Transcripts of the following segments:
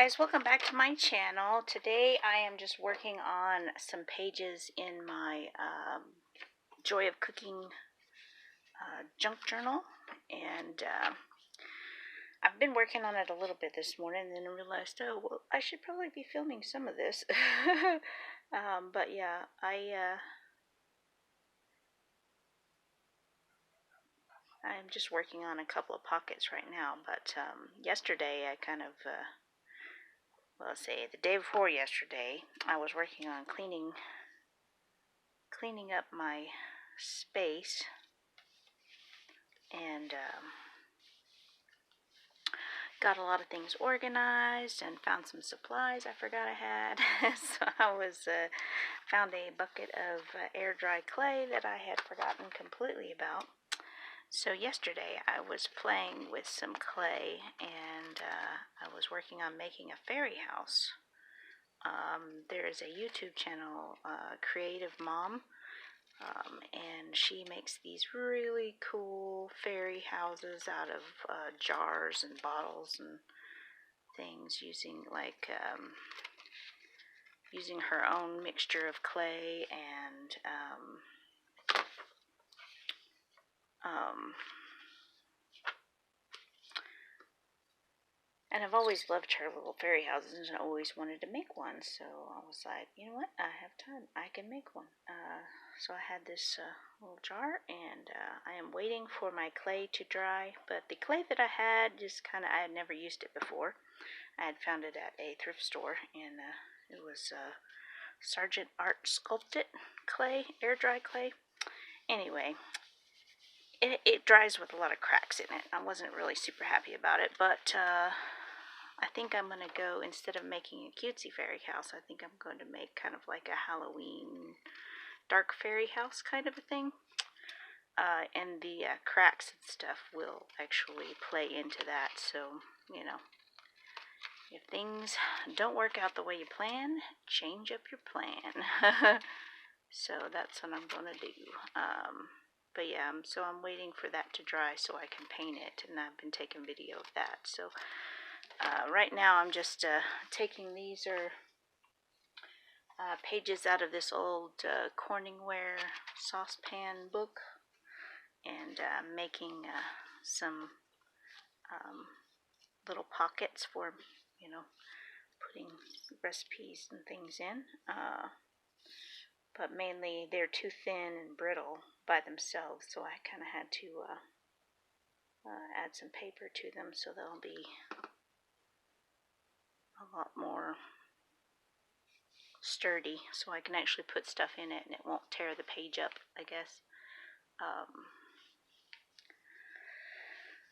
guys, welcome back to my channel. Today I am just working on some pages in my Joy of Cooking junk journal, and I've been working on it a little bit this morning and then realized, oh, well, I should probably be filming some of this. But yeah, I'm just working on a couple of pockets right now, but yesterday I kind of well, let's say the day before yesterday, I was working on cleaning up my space, and got a lot of things organized and found some supplies I forgot I had. So I found a bucket of air dry clay that I had forgotten completely about. So yesterday I was playing with some clay, and I was working on making a fairy house. There is a YouTube channel, Creative Mom, and she makes these really cool fairy houses out of jars and bottles and things, using using her own mixture of clay and and I've always loved her little fairy houses and always wanted to make one. So I was like, you know what? I have time. I can make one. So I had this little jar, and I am waiting for my clay to dry. But the clay that I had I had never used it before. I had found it at a thrift store, and it was Sargent Art Sculpted clay, air dry clay. Anyway, it dries with a lot of cracks in it. I wasn't really super happy about it, but I think I'm going to go, instead of making a cutesy fairy house, I think I'm going to make kind of like a Halloween dark fairy house kind of a thing. And the cracks and stuff will actually play into that. So, you know, if things don't work out the way you plan, change up your plan. So that's what I'm going to do. But yeah, so I'm waiting for that to dry so I can paint it, and I've been taking video of that. So right now I'm just taking these pages out of this old Corningware saucepan book, and making some little pockets for, you know, putting recipes and things in. But mainly they're too thin and brittle by themselves, so I kind of had to add some paper to them so they'll be a lot more sturdy, so I can actually put stuff in it and it won't tear the page up, I guess.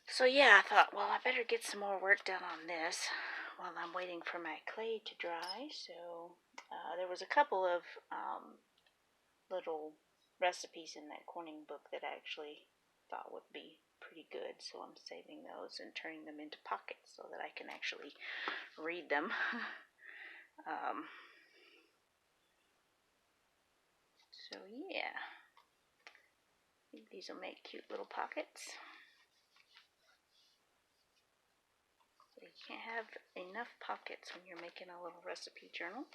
So yeah, I thought, well, I better get some more work done on this while I'm waiting for my clay to dry. So there was a couple of little recipes in that Corning book that I actually thought would be pretty good, so I'm saving those and turning them into pockets so that I can actually read them. So yeah, I think these will make cute little pockets. So you can't have enough pockets when you're making a little recipe journal.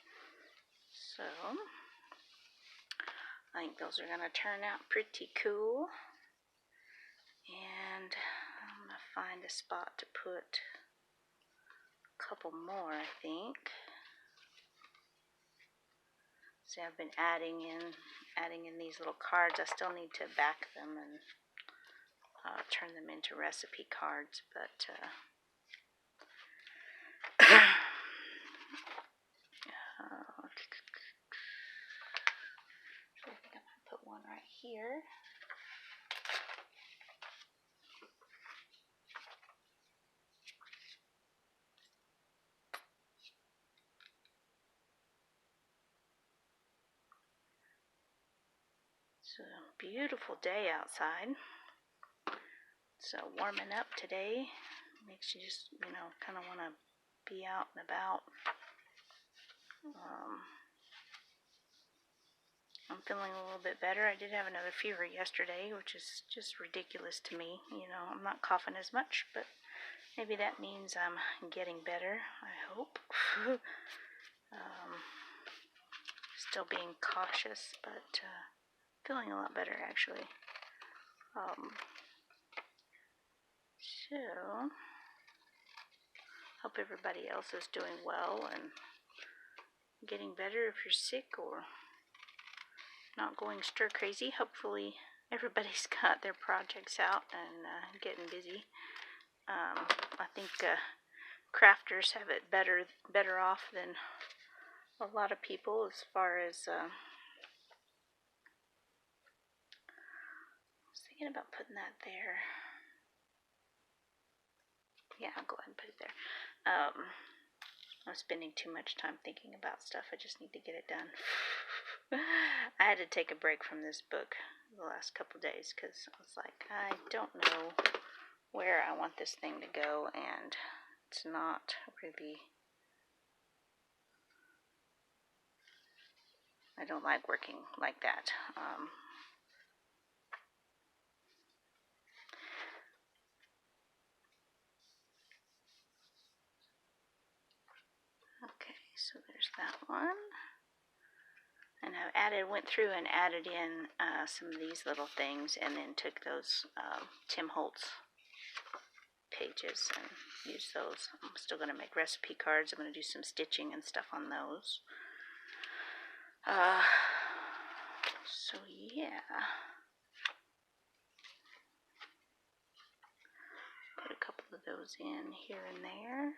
So I think those are going to turn out pretty cool. And I'm going to find a spot to put a couple more, I think. See, I've been adding in these little cards. I still need to back them and turn them into recipe cards, but I think I might put one right here. It's a beautiful day outside. So warming up today makes you just, you know, kind of want to be out and about. I'm feeling a little bit better. I did have another fever yesterday, which is just ridiculous to me. You know, I'm not coughing as much, but maybe that means I'm getting better, I hope. Still being cautious, but feeling a lot better, actually. So, hope everybody else is doing well and getting better. If you're sick or not going stir crazy, hopefully everybody's got their projects out and getting busy. I think crafters have it better off than a lot of people as far as I was thinking about putting that there. Yeah, I'll go ahead and put it there. I'm spending too much time thinking about stuff. I just need to get it done. I had to take a break from this book the last couple days because I was like, I don't know where I want this thing to go, and it's not really, I don't like working like that. Okay, so there's that one. And I went through and added in some of these little things, and then took those Tim Holtz pages and used those. I'm still going to make recipe cards. I'm going to do some stitching and stuff on those. So yeah. Put a couple of those in here and there.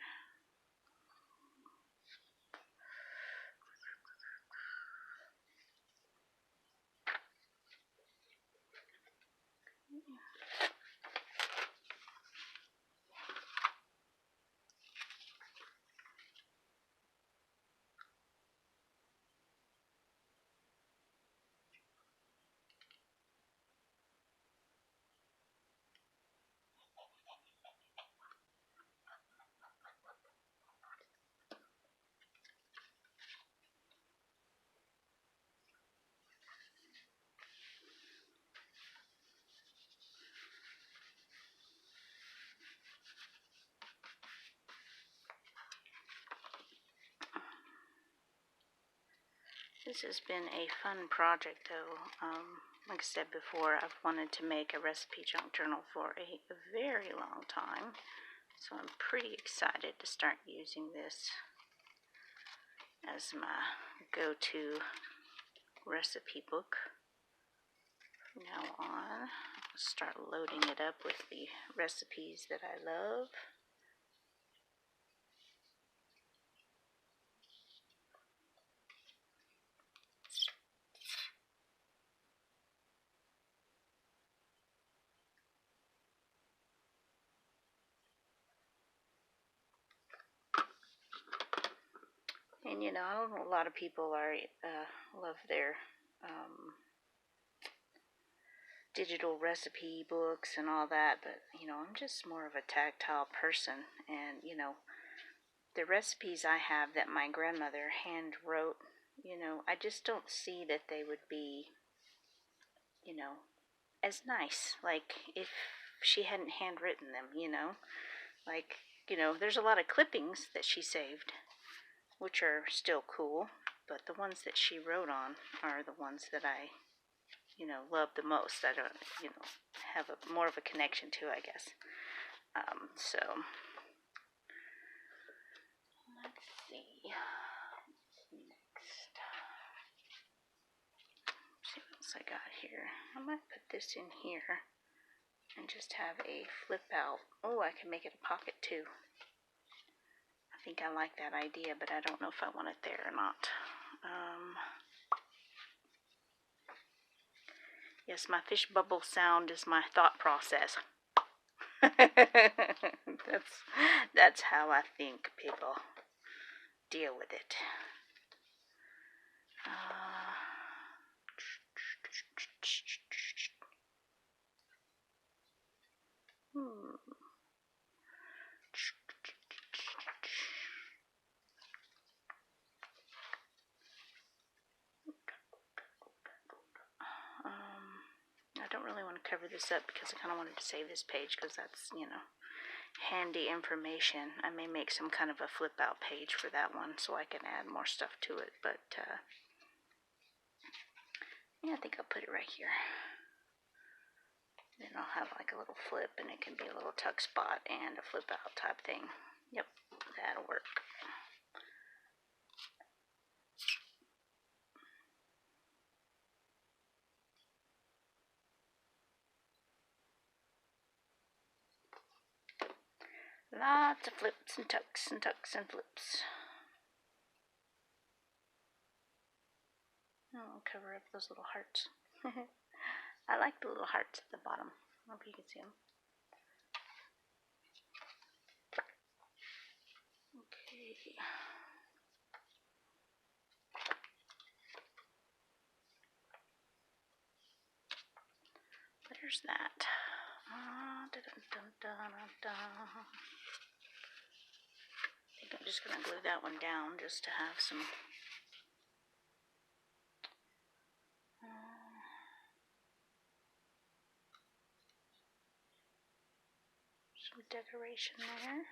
This has been a fun project, though. Like I said before, I've wanted to make a recipe junk journal for a very long time, so I'm pretty excited to start using this as my go-to recipe book from now on. I'll start loading it up with the recipes that I love. And you know, I don't know, a lot of people are love their digital recipe books and all that, but you know, I'm just more of a tactile person, and you know, the recipes I have that my grandmother hand wrote, you know, I just don't see that they would be, you know, as nice, like if she hadn't handwritten them, you know, like, you know, there's a lot of clippings that she saved, which are still cool, but the ones that she wrote on are the ones that I, you know, love the most. I don't, you know, have more of a connection to, I guess. So let's see. Next. See what else I got here. I might put this in here and just have a flip out. Oh, I can make it a pocket too. I think I like that idea, but I don't know if I want it there or not. Yes, my fish bubble sound is my thought process. that's how I think, people. Deal with it. I don't really want to cover this up because I kind of wanted to save this page because that's, you know, handy information. I may make some kind of a flip out page for that one so I can add more stuff to it, but yeah, I think I'll put it right here. Then I'll have like a little flip, and it can be a little tuck spot and a flip out type thing. Yep, that'll work. Lots of flips and tucks and tucks and flips. I'll cover up those little hearts. I like the little hearts at the bottom. I hope you can see them. Okay. There's that. I think I'm just going to glue that one down just to have some decoration there.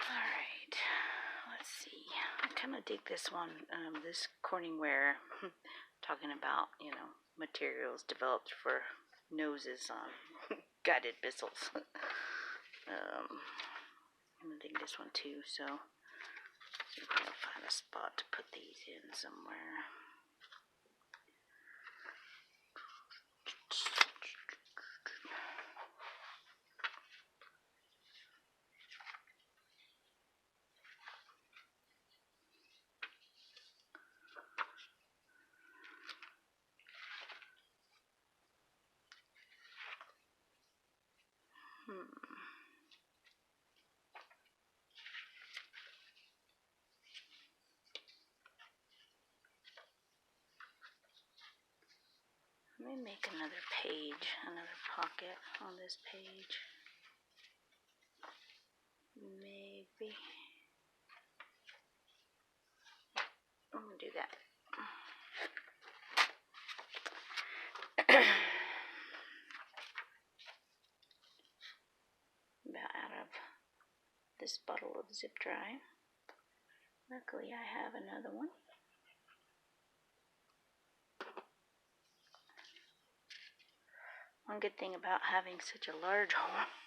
Alright, let's see. I kind of dig this one, this Corningware, talking about, you know, materials developed for noses on guided missiles. I'm going to dig this one too, so see if I'll find a spot to put these in somewhere. Let me make another page, another pocket on this page. Maybe. I'm going to do that. About out of this bottle of Zip Dry. Luckily, I have another one. One good thing about having such a large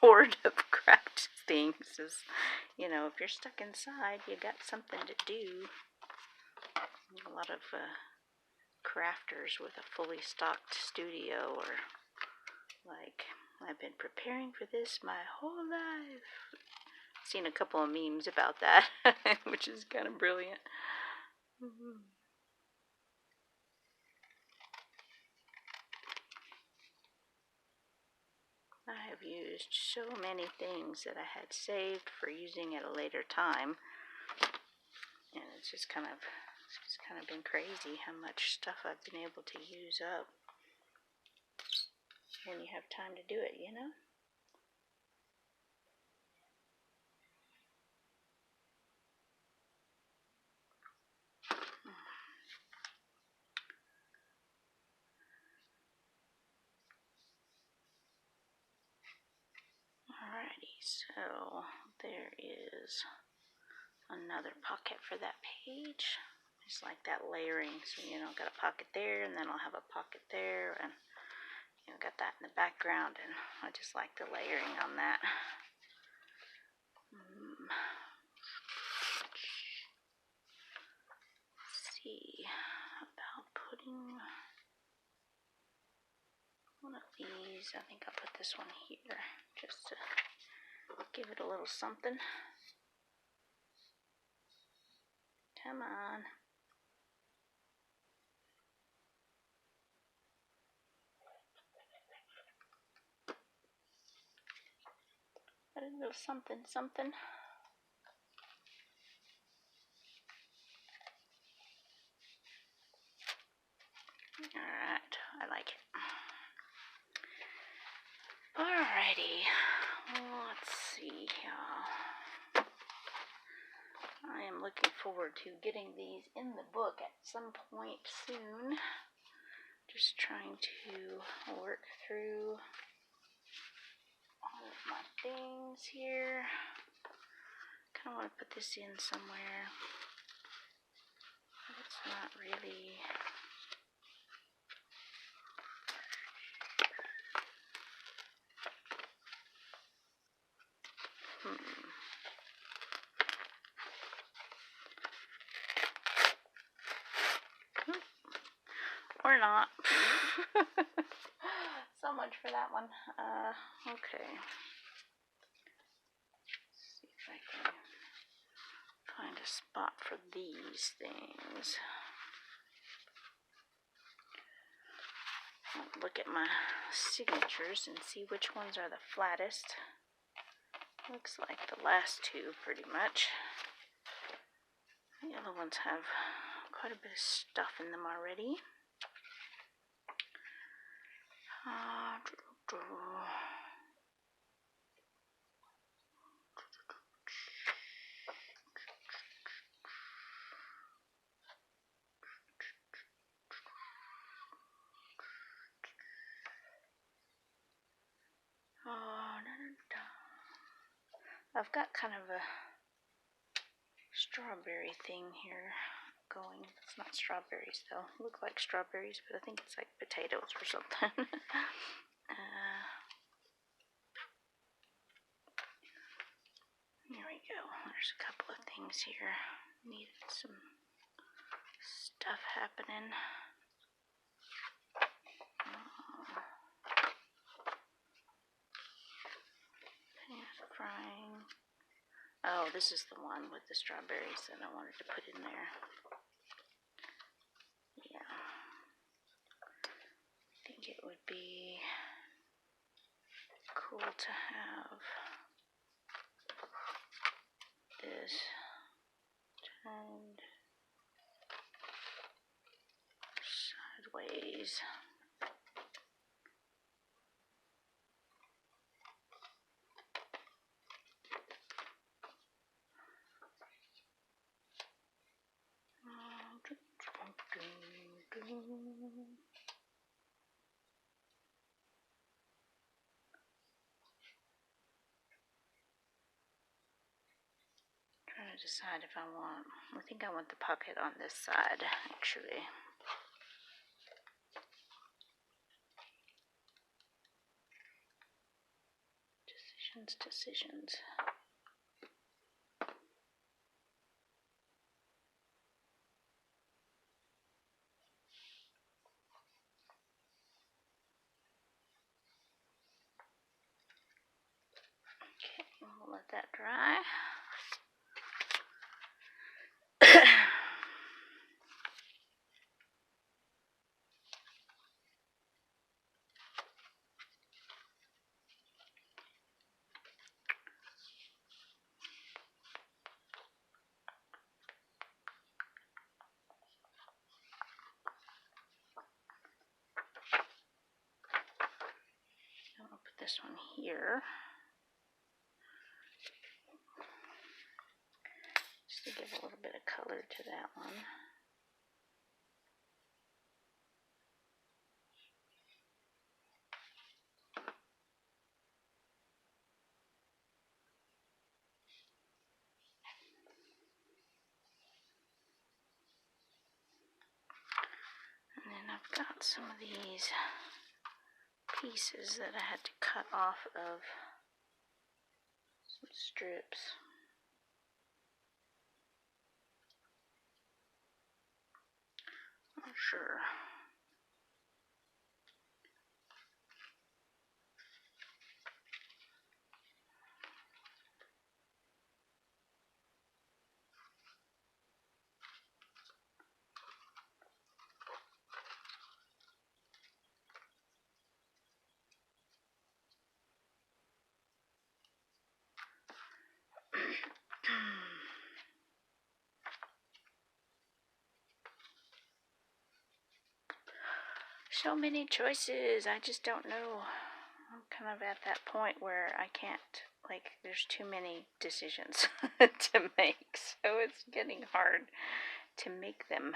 hoard of craft things is, you know, if you're stuck inside, you got something to do. A lot of crafters with a fully stocked studio, or like, I've been preparing for this my whole life. Seen a couple of memes about that, which is kind of brilliant. I have used so many things that I had saved for using at a later time, and it's just kind of been crazy how much stuff I've been able to use up when you have time to do it, you know? Alrighty, so there is another pocket for that page. Just like that layering, so you know, got a pocket there, and then I'll have a pocket there, and you know, got that in the background, and I just like the layering on that. Let's see about putting one of these. I think I'll put this one here just to give it a little something. Come on. Got a little something, something. Alright, I like it. Alrighty, let's see here. I am looking forward to getting these in the book at some point soon. Just trying to work through all of my things here. Kind of want to put this in somewhere, but it's not really. Or not. So much for that one. Okay. Let's see if I can find a spot for these things. I'll look at my signatures and see which ones are the flattest. Looks like the last two, pretty much. The other ones have quite a bit of stuff in them already. I've got kind of a strawberry thing here going. It's not strawberries though. Look like strawberries, but I think it's like potatoes or something. Here we go. There's a couple of things here. Needed some stuff happening. Frying. Oh, this is the one with the strawberries that I wanted to put in there. Yeah. I think it would be cool to have this turned sideways. Trying to decide if I think I want the pocket on this side, actually. Decisions. Okay, we'll let that dry. I'm going to put this one here. Just to give a little bit of color to that one. And then I've got some of these pieces that I had to cut off of some strips. Not sure. so many choices. I just don't know. I'm kind of at that point where I can't, like, there's too many decisions to make, so it's getting hard to make them.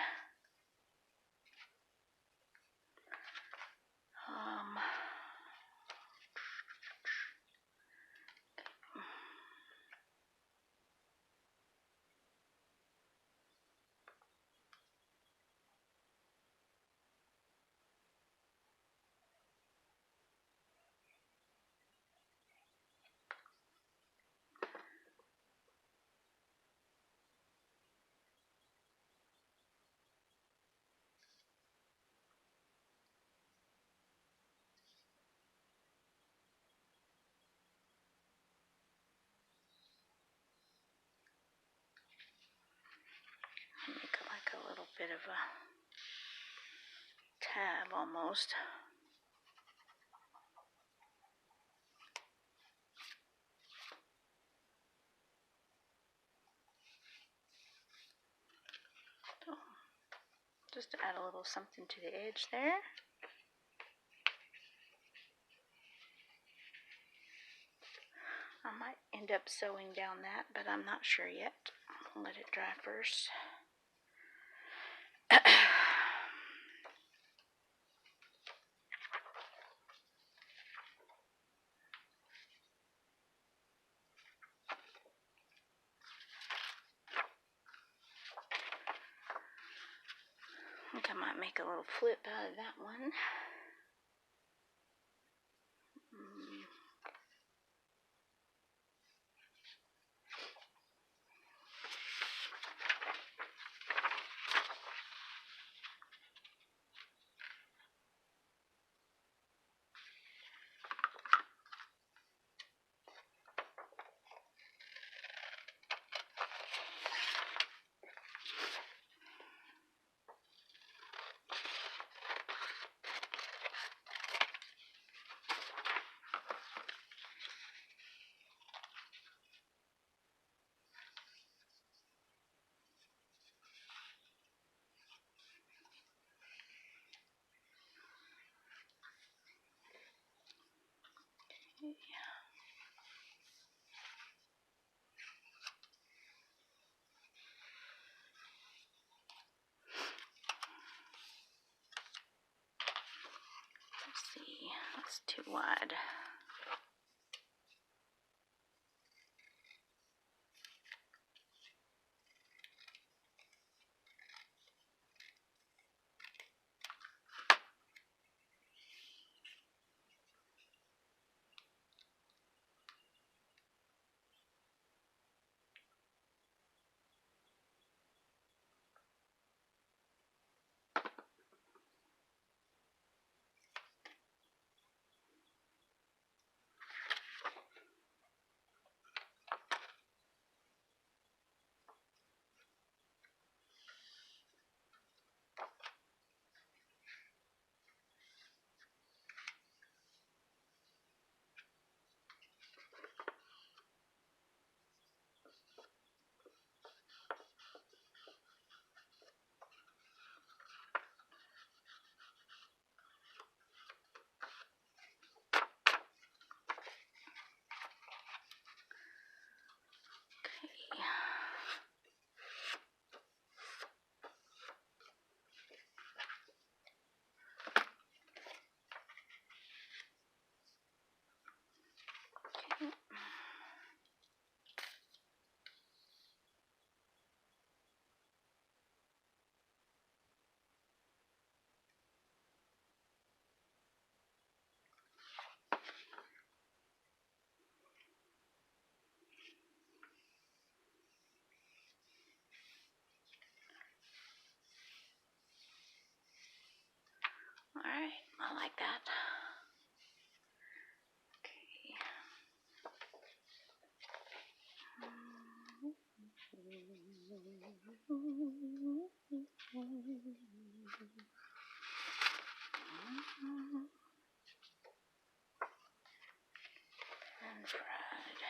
Make like a little bit of a tab almost. So, just to add a little something to the edge there. I might end up sewing down that, but I'm not sure yet. I'll let it dry first. I think I might make a little flip out of that one. Let's see, that's too wide. Alright, I like that. Okay. And fried.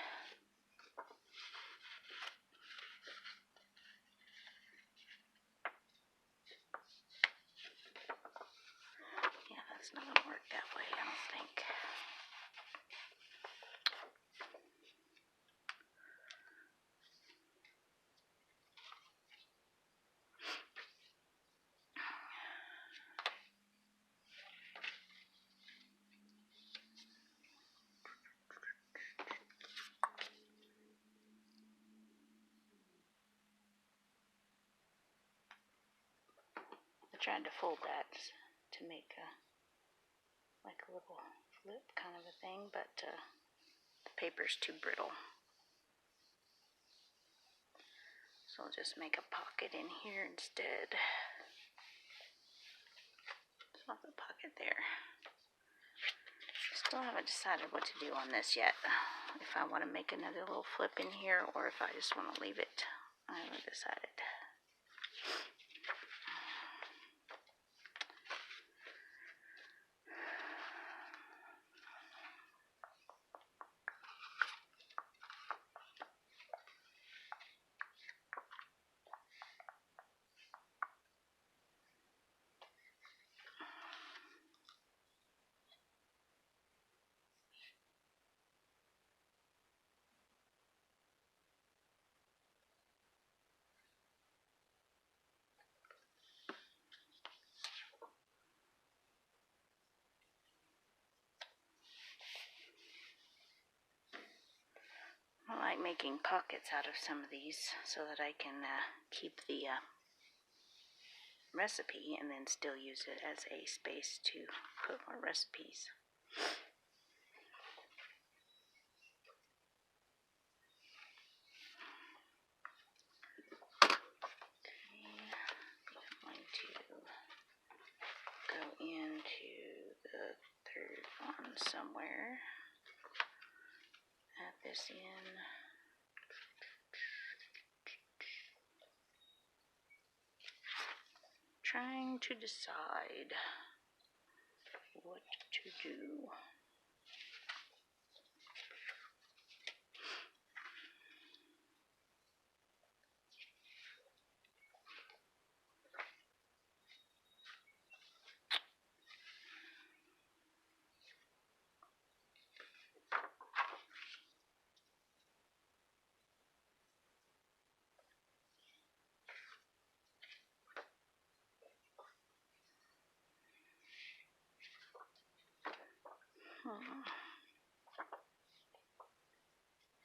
Yeah, tried to fold that to make like a little flip kind of a thing, but the paper's too brittle. So I'll just make a pocket in here instead. Not the pocket there. Still haven't decided what to do on this yet. If I want to make another little flip in here or if I just want to leave it. I haven't decided. I like making pockets out of some of these so that I can keep the recipe and then still use it as a space to put more recipes. Into the third one somewhere. Add this in. Trying to decide what to do.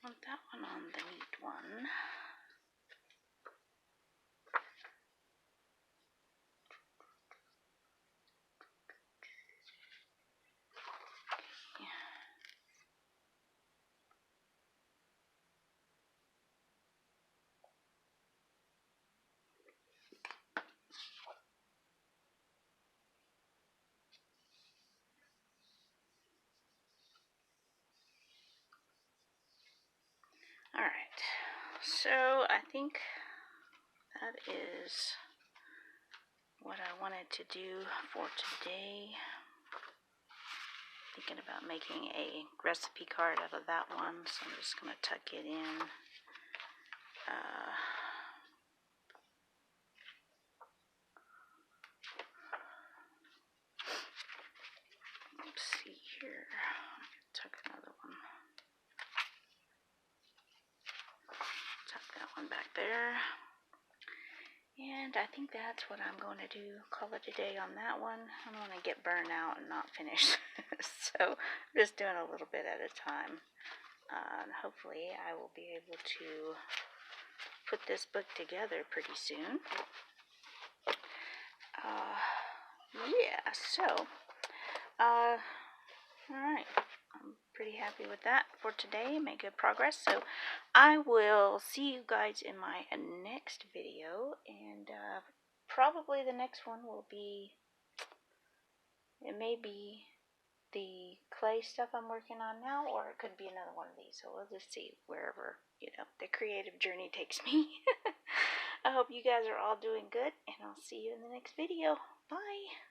Want that one on the neat one. Alright, so I think that is what I wanted to do for today. Thinking about making a recipe card out of that one, so I'm just going to tuck it in. Let's see here. Tuck another one. Tuck that one back there. And I think that's what I'm going to do. Call it a day on that one. I don't want to get burned out and not finish. So I'm just doing a little bit at a time. And hopefully I will be able to put this book together pretty soon. Yeah, so, alright. I'm pretty happy with that for today. Make good progress. So I will see you guys in my next video, and probably the next one will be, it may be the clay stuff I'm working on now, or it could be another one of these. So we'll just see wherever, the creative journey takes me. I hope you guys are all doing good, and I'll see you in the next video. Bye!